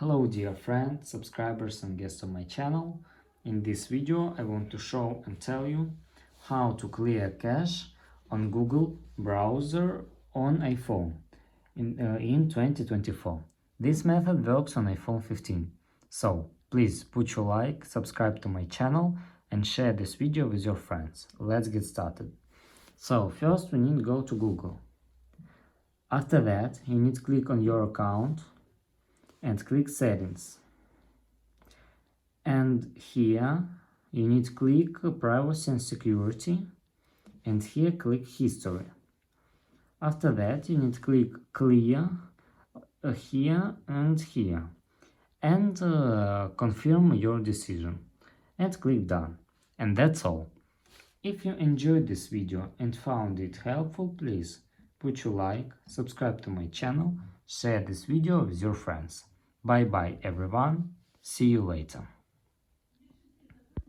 Hello dear friends, subscribers and guests of my channel. In this video I want to show and tell you how to clear cache on Google browser on iPhone in 2024. This method works on iPhone 15. So please put your like, subscribe to my channel and share this video with your friends. Let's get started. So first we need to go to Google. After that you need to click on your account and click settings, and here you need to click privacy and security, and here click history. After that you need to click clear here and here, and confirm your decision and click done. And that's all. If you enjoyed this video and found it helpful, please put your like, subscribe to my channel, share this video with your friends. Bye bye everyone, see you later.